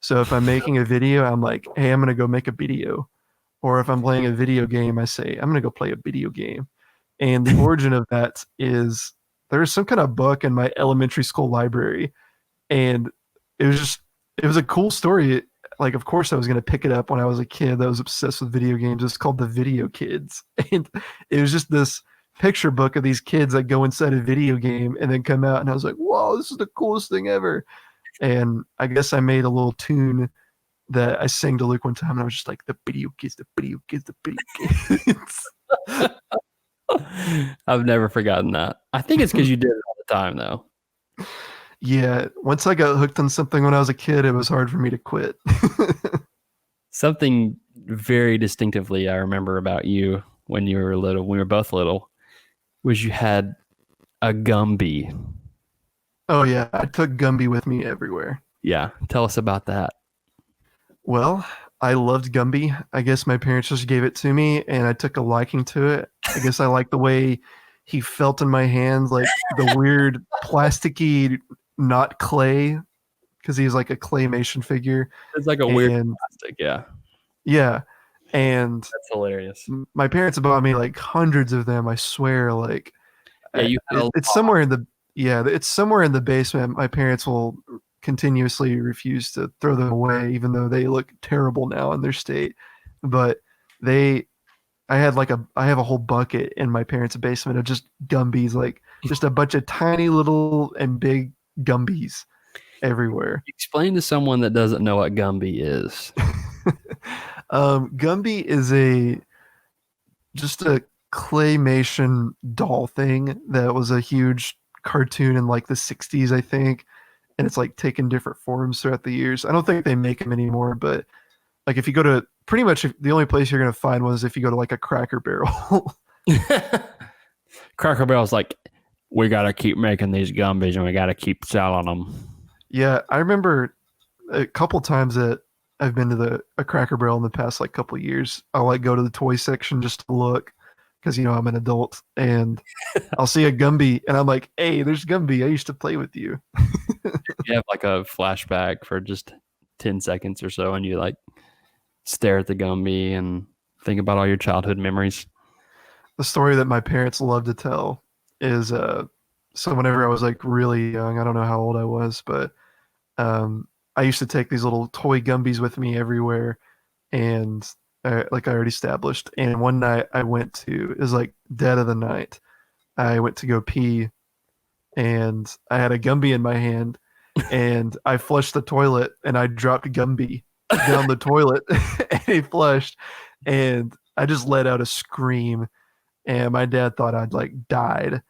So if I'm making a video, I'm like, "Hey, I'm going to go make a video." Or if I'm playing a video game, I say, "I'm going to go play a video game." And the origin of that is there was some kind of book in my elementary school library, and it was a cool story. Like, of course I was going to pick it up when I was a kid that was obsessed with video games. It's called The Video Kids. And it was just this picture book of these kids that go inside a video game and then come out. And I was like, "Whoa, this is the coolest thing ever." And I guess I made a little tune that I sang to Luke one time. And I was just like, "The video kids, the video kids, the video kids." I've never forgotten that. I think it's because you did it all the time, though. Yeah, once I got hooked on something when I was a kid, it was hard for me to quit. Something very distinctively I remember about you when you were little, when we were both little, was you had a Gumby. Oh yeah, I took Gumby with me everywhere. Yeah, tell us about that. Well, I loved Gumby. I guess my parents just gave it to me, and I took a liking to it. I guess I liked the way he felt in my hands, like the weird plasticky, not clay, because he's like a claymation figure. It's like a weird plastic, yeah. Yeah, and that's hilarious. My parents bought me like hundreds of them. I swear, like, yeah, it's somewhere in the it's somewhere in the basement. My parents will continuously refuse to throw them away, even though they look terrible now in their state. But I have a whole bucket in my parents' basement of just Gumbies, like just a bunch of tiny little and big Gumbies everywhere. Explain to someone that doesn't know what Gumby is. Gumby is just a claymation doll thing that was a huge cartoon in like the 60s, I think. And it's like taken different forms throughout the years. I don't think they make them anymore, but like if you go to pretty much the only place you're gonna find one is if you go to like a Cracker Barrel. Cracker Barrel's like, we got to keep making these Gumbies and we got to keep selling them. Yeah, I remember a couple times that I've been to a Cracker Barrel in the past like couple years. I'll like go to the toy section just to look because I'm an adult, and I'll see a Gumby and I'm like, hey, there's Gumby. I used to play with you. You have like a flashback for just 10 seconds or so, and you like stare at the Gumby and think about all your childhood memories. The story that my parents love to tell is so whenever I was like really young, I don't know how old I was, but I used to take these little toy Gumbies with me everywhere, and like I already established. And one night it was like dead of the night. I went to go pee, and I had a Gumby in my hand, and I flushed the toilet, and I dropped Gumby down the toilet, and he flushed, and I just let out a scream, and my dad thought I'd like died.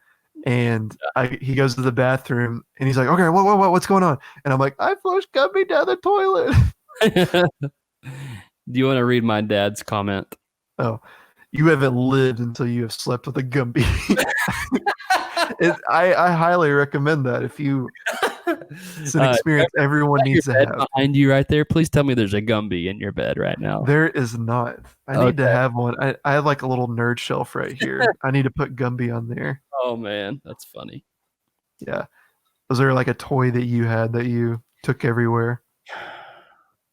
And he goes to the bathroom and he's like, okay, what's going on? And I'm like, I flushed Gumby down the toilet. Do you want to read my dad's comment? Oh, you haven't lived until you have slept with a Gumby. I highly recommend that. It's an experience everyone needs to have. Behind you right there, please tell me there's a Gumby in your bed right now. There is not. I need to have one. I have like a little nerd shelf right here. I need to put Gumby on there. Oh man, that's funny. Yeah. Was there like a toy that you had that you took everywhere?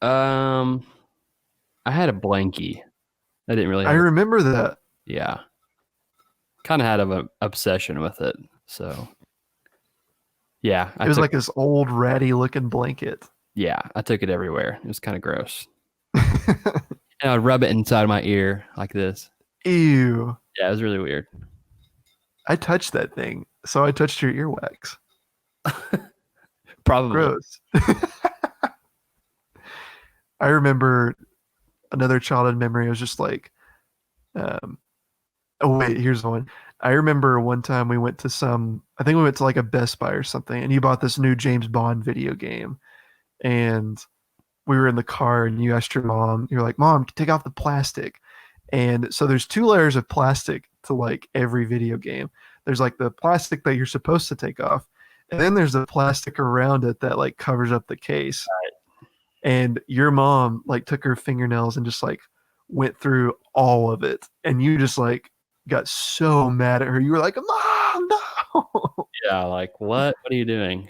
I had a blankie. I didn't really. I remember that. Yeah. Kind of had an obsession with it. So. Yeah. It was like this old ratty looking blanket. Yeah, I took it everywhere. It was kind of gross. And I'd rub it inside my ear like this. Ew. Yeah, it was really weird. I touched that thing, so I touched your earwax. Probably. Gross. I remember another childhood memory. I was just like, oh wait, here's one. I remember one time we went to like a Best Buy or something, and you bought this new James Bond video game, and we were in the car, and you asked your mom, you're like, Mom, take off the plastic. And so there's 2 layers of plastic to like every video game. There's like the plastic that you're supposed to take off, and then there's the plastic around it that like covers up the case. Right. And your mom like took her fingernails and just like went through all of it, and you just like got so mad at her. You were like, Mom, no. Yeah, like what? What are you doing?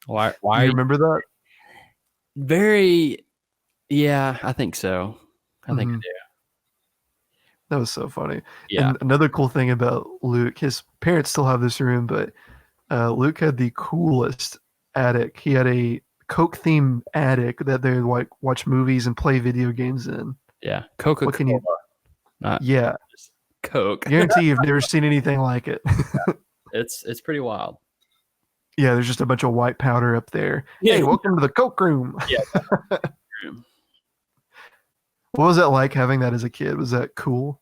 Why? Do you remember that? Very. Yeah, I think so. I think I do. That was so funny. Yeah. And another cool thing about Luke, his parents still have this room, but Luke had the coolest attic. He had a Coke-themed attic that they like watch movies and play video games in. Yeah, Coca-Cola. What can you? Yeah, just Coke. Guarantee you've never seen anything like it. Yeah. It's pretty wild. Yeah, there's just a bunch of white powder up there. Yeah. Hey, welcome to the Coke room. Yeah. What was that like having that as a kid? Was that cool?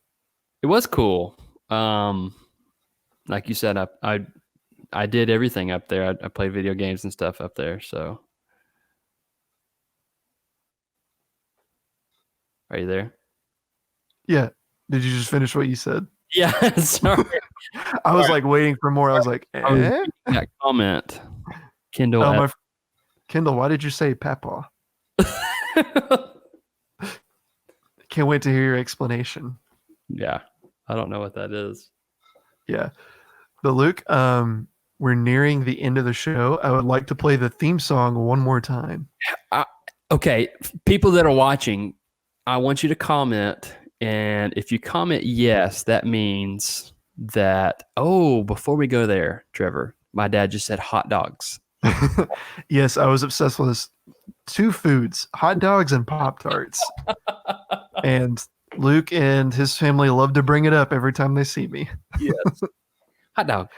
It was cool. Like you said, I did everything up there. I played video games and stuff up there. So, are you there? Yeah. Did you just finish what you said? Yeah. Sorry. I was like waiting for more. I was like, that comment. Kendall. Oh, Kendall, why did you say Papa? Can't wait to hear your explanation. Yeah. I don't know what that is. Yeah. But Luke, we're nearing the end of the show. I would like to play the theme song one more time. Okay. People that are watching, I want you to comment. And if you comment yes, that means that, before we go there, Trevor, my dad just said hot dogs. Yes, I was obsessed with this. 2 foods, hot dogs and Pop-Tarts. And Luke and his family love to bring it up every time they see me. Yes. Hot dog.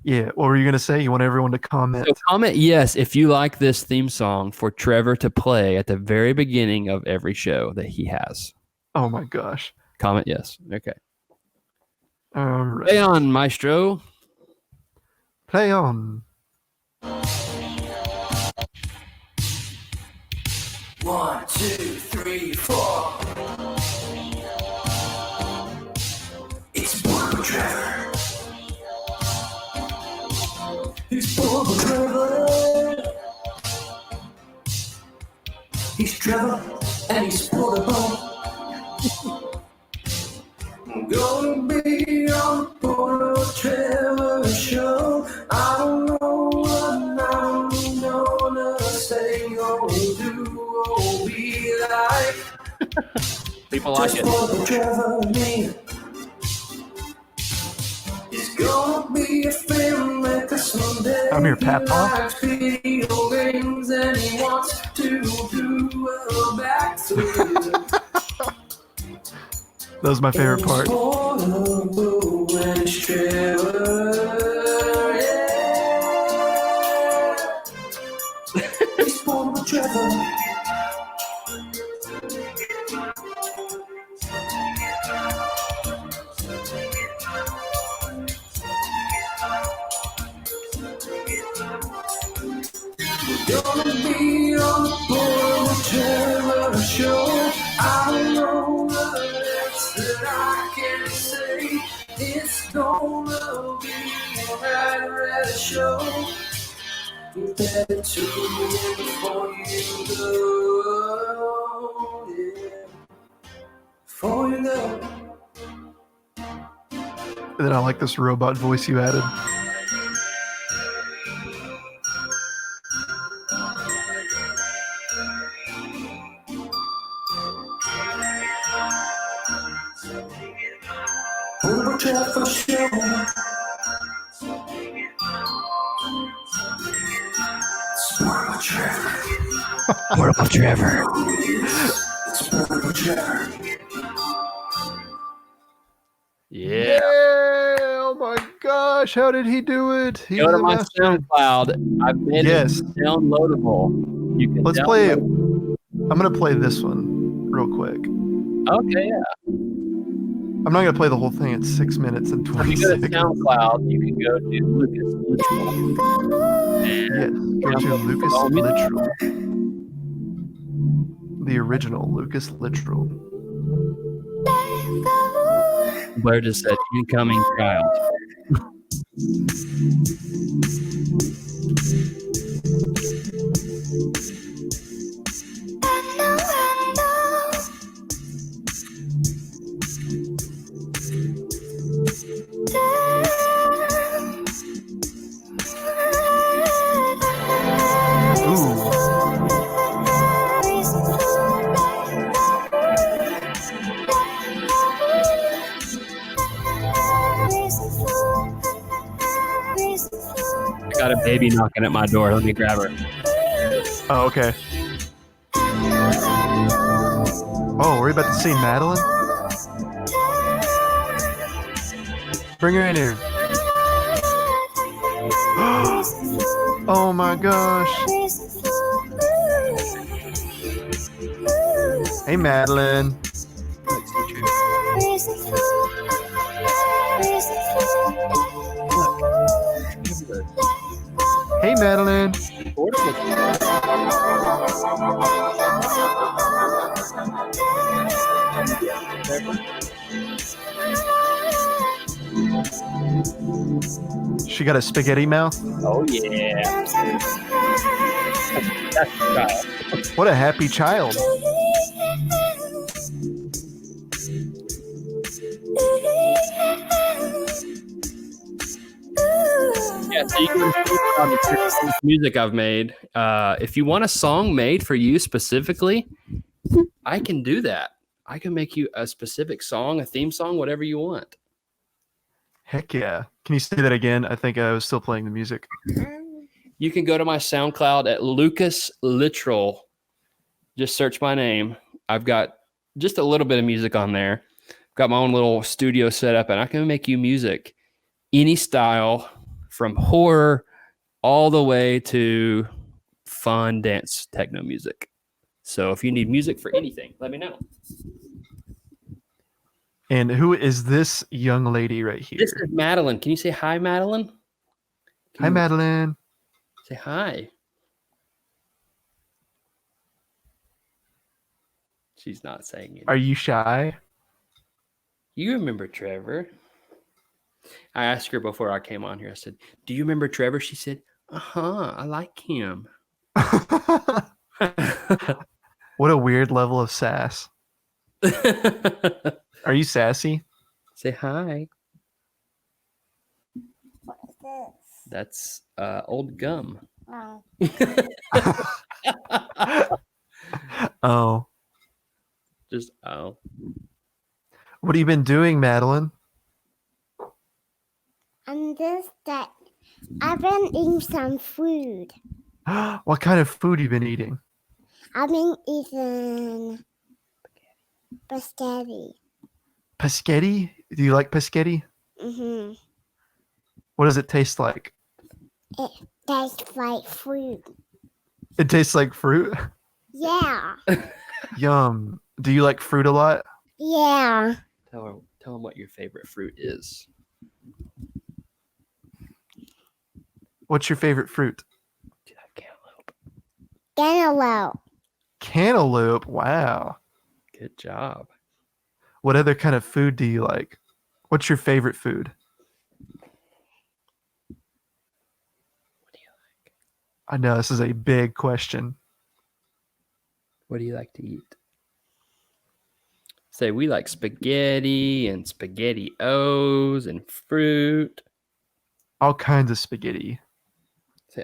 Yeah. What were you going to say? You want everyone to comment? So comment yes if you like this theme song for Trevor to play at the very beginning of every show that he has. Oh my gosh. Comment yes. Okay. All right. Play on, Maestro. Play on. 1, 2, 3, 4. It's Portable Trevor. He's Portable Trevor. He's Trevor and he's portable. Gonna be on the Portable Trevor show. I don't know what I'm gonna say or do or be like. People like Just it. Portable Trevor and me. It's gonna be a filmmaker someday. I'm your Papa. He likes video games and he wants to do a backflip. That was my favorite part. Portable and it's Trevor, yeah. It's Portable Trevor. Gonna be on the Portable Trevor show. I don't know what else that I can say. It's gonna be a right show. You better tune in before you go. Yeah. Before you go. And then I like this robot voice you added. Portable Trevor show. Portable Trevor. Portable Trevor. It's Portable Trevor. Yeah. Oh my gosh, how did he do it? He's Go to the my master. SoundCloud. I've made Yes. it downloadable. You can Let's play it. download- I'm gonna play this one real quick. Okay, yeah. I'm not gonna play the whole thing. It's 6 minutes and If 20 you go to seconds. SoundCloud, you can go to Lucas Littrell. Yes, go to Lucas Littrell. The original Lucas Littrell. Where just said incoming child. Ooh. I got a baby knocking at my door. Let me grab her. Oh, okay. Oh, we're about to see Madeline? Bring her in here. Oh my gosh. Hey, Madeline. Hey, Madeline. She got a spaghetti mouth. Oh yeah. That's right. What a happy child. Yeah, so you can see music I've made. If you want a song made for you specifically, I can do that. I can make you a specific song, a theme song, whatever you want. Heck yeah. Can you say that again? I think I was still playing the music. You can go to my SoundCloud at Lucas Littrell. Just search my name. I've got just a little bit of music on there. Got my own little studio set up, and I can make you music any style, from horror all the way to fun dance techno music. So if you need music for anything, let me know. And who is this young lady right here? This is Madeline. Can you say hi, Madeline? Hi, Madeline. Say hi. She's not saying it. Are you shy? You remember Trevor? I asked her before I came on here. I said, "Do you remember Trevor?" She said, I like him. What a weird level of sass. Are you sassy? Say hi. What is this? That's old gum. Oh. Oh. Just oh. What have you been doing, Madeline? I'm just that I've been eating some food. What kind of food you been eating? I've been eating spaghetti. Paschetti? Do you like paschetti? Mm-hmm. What does it taste like? It tastes like fruit. It tastes like fruit? Yeah. Yum. Do you like fruit a lot? Yeah. Tell him what your favorite fruit is. What's your favorite fruit? Cantaloupe. Cantaloupe. Cantaloupe. Wow. Good job. What other kind of food do you like? What's your favorite food? What do you like? I know this is a big question. What do you like to eat? Say we like spaghetti and spaghetti-os and fruit. All kinds of spaghetti. Say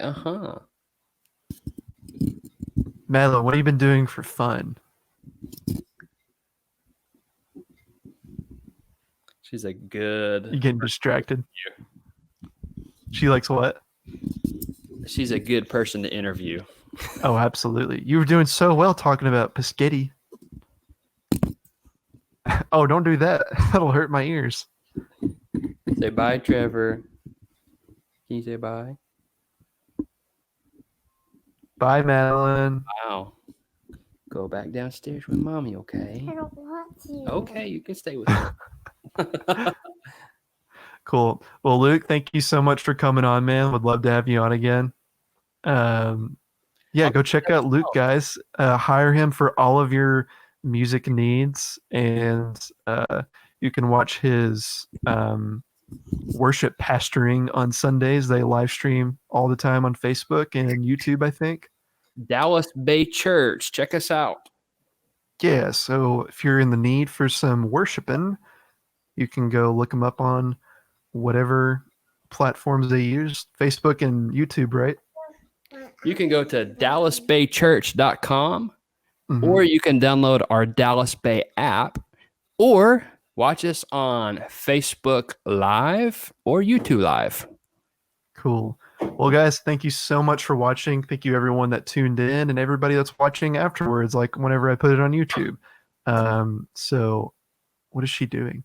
Madeline, what have you been doing for fun? She's a good. You getting distracted? She likes what? She's a good person to interview. Oh, absolutely. You were doing so well talking about paschetti. Oh, don't do that. That'll hurt my ears. Say bye, Trevor. Can you say bye? Bye, Madeline. Wow. Go back downstairs with mommy, okay? I don't want to. Okay, you can stay with me. Cool. Well, Luke, thank you so much for coming on, man. Would love to have you on again. Yeah, go check out Luke, guys. Hire him for all of your music needs, and you can watch his worship pastoring on Sundays. They live stream all the time on Facebook and YouTube, I think. Dallas Bay Church. Check us out. Yeah, so if you're in the need for some worshiping, you can go look them up on whatever platforms they use, Facebook and YouTube, right? You can go to dallasbaychurch.com, Mhm. or you can download our Dallas Bay app, or watch us on Facebook Live or YouTube Live. Cool. Well, guys, thank you so much for watching. Thank you, everyone that tuned in and everybody that's watching afterwards, like whenever I put it on YouTube. So what is she doing?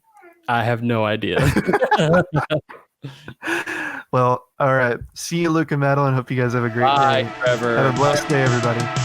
I have no idea. Well, all right. See you, Luke and Madeline. Hope you guys have a great Bye, day. Trevor. Have a blessed day, everybody.